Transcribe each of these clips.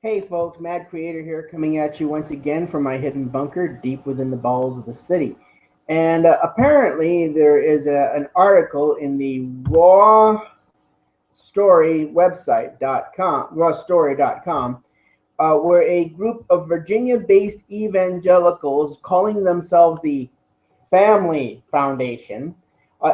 Hey folks, Mad Creator here coming at you once again from my hidden bunker deep within the bowels of the city. And apparently there is an article in the rawstory.com, where a group of Virginia-based evangelicals calling themselves the Family Foundation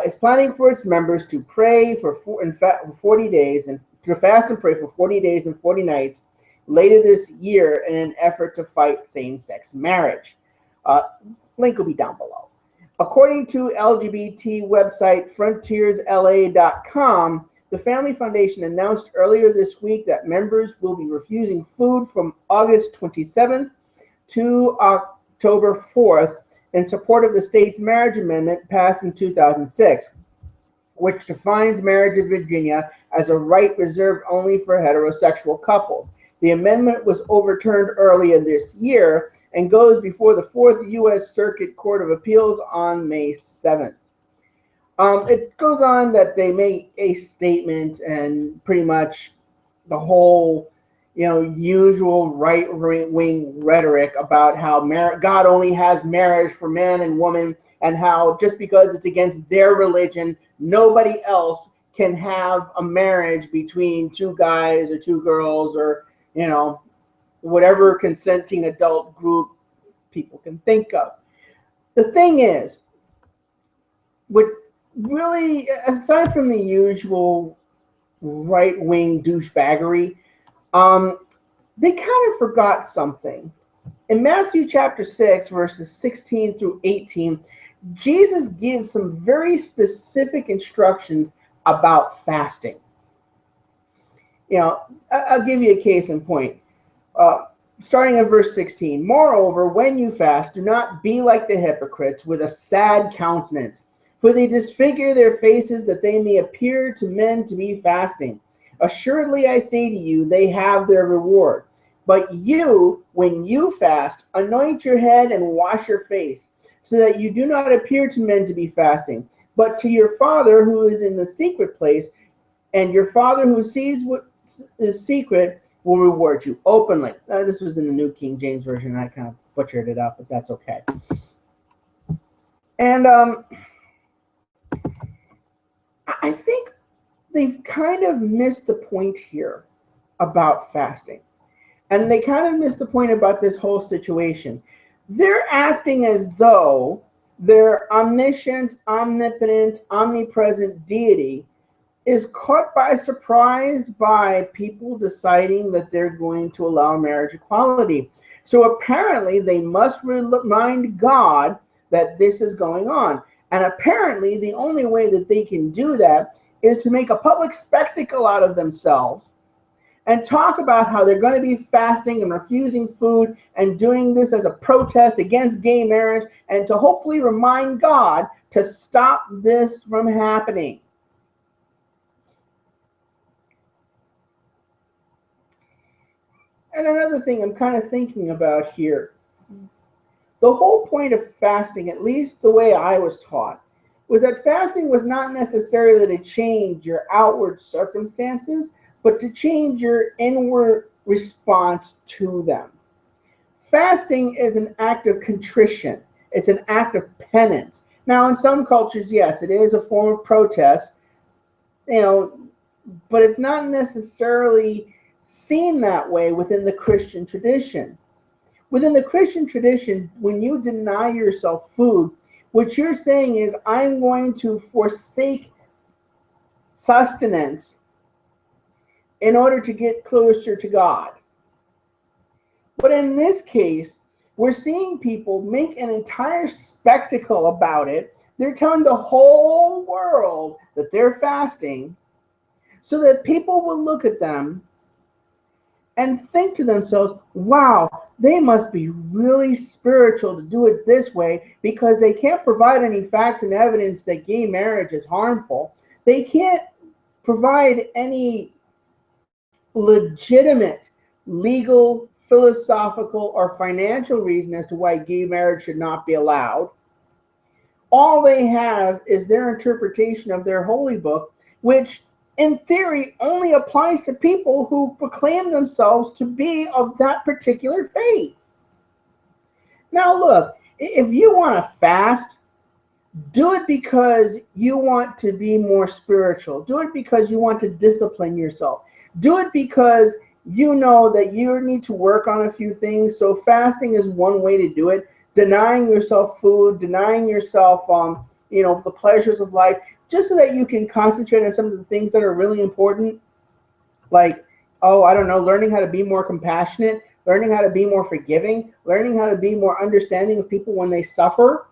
is planning for its members to pray for 40 days and to fast and pray for 40 days and 40 nights later this year in an effort to fight same-sex marriage. Uh, Link will be down below. According to LGBT website frontiersla.com, the Family Foundation announced earlier this week that members will be refusing food from August 27th to October 4th in support of the state's marriage amendment passed in 2006, which defines marriage in Virginia as a right reserved only for heterosexual couples. The amendment was overturned earlier this year and goes before the Fourth U.S. Circuit Court of Appeals on May 7th. It goes on that they make a statement and pretty much the whole, usual right-wing rhetoric about how God only has marriage for man and woman, and how just because it's against their religion, nobody else can have a marriage between two guys or two girls or, whatever consenting adult group people can think of. The thing is, what really, aside from the usual right-wing douchebaggery, they kind of forgot something. In Matthew chapter 6, verses 16 through 18, Jesus gives some very specific instructions about fasting. I'll give you a case in point. Starting at verse 16, moreover, when you fast, do not be like the hypocrites with a sad countenance, for they disfigure their faces that they may appear to men to be fasting. Assuredly, I say to you, they have their reward. But you, when you fast, anoint your head and wash your face, so that you do not appear to men to be fasting, but to your Father who is in the secret place, and your Father who sees what is secret will reward you openly. This was in the New King James Version. I kind of butchered it up, but that's okay. And I think they've kind of missed the point here about fasting. And they kind of missed the point about this whole situation. They're acting as though their omniscient, omnipotent, omnipresent deity is caught by surprise by people deciding that they're going to allow marriage equality. So apparently they must remind God that this is going on. And apparently the only way that they can do that is to make a public spectacle out of themselves and talk about how they're going to be fasting and refusing food and doing this as a protest against gay marriage, and to hopefully remind God to stop this from happening. And another thing I'm kind of thinking about here, the whole point of fasting, at least the way I was taught, was that fasting was not necessarily to change your outward circumstances, but to change your inward response to them. Fasting is an act of contrition. It's an act of penance. Now, in some cultures, yes, it is a form of protest, but it's not necessarily seen that way within the Christian tradition. Within the Christian tradition, when you deny yourself food, what you're saying is, I'm going to forsake sustenance in order to get closer to God. But in this case, we're seeing people make an entire spectacle about it. They're telling the whole world that they're fasting so that people will look at them and think to themselves, wow, they must be really spiritual to do it this way, because they can't provide any facts and evidence that gay marriage is harmful. They can't provide any legitimate legal, philosophical, or financial reason as to why gay marriage should not be allowed. All they have is their interpretation of their holy book, which in theory, only applies to people who proclaim themselves to be of that particular faith. Now, look, if you want to fast, do it because you want to be more spiritual. Do it because you want to discipline yourself. Do it because you know that you need to work on a few things. So fasting is one way to do it. Denying yourself food, denying yourself, the pleasures of life, just so that you can concentrate on some of the things that are really important. Like, I don't know, learning how to be more compassionate, learning how to be more forgiving, learning how to be more understanding of people when they suffer.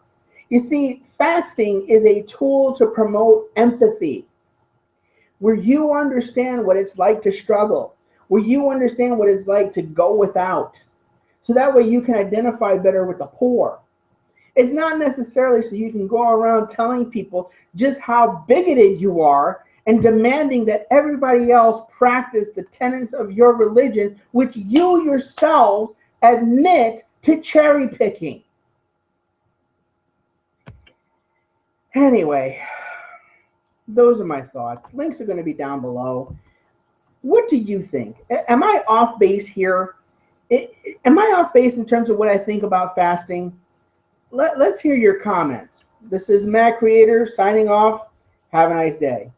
You see, fasting is a tool to promote empathy, where you understand what it's like to struggle, where you understand what it's like to go without. So that way you can identify better with the poor. It's not necessarily so you can go around telling people just how bigoted you are and demanding that everybody else practice the tenets of your religion, which you yourself admit to cherry picking. Anyway, those are my thoughts. Links are going to be down below. What do you think? Am I off base here? Am I off base in terms of what I think about fasting? Let's hear your comments. This is Matt Creator signing off. Have a nice day.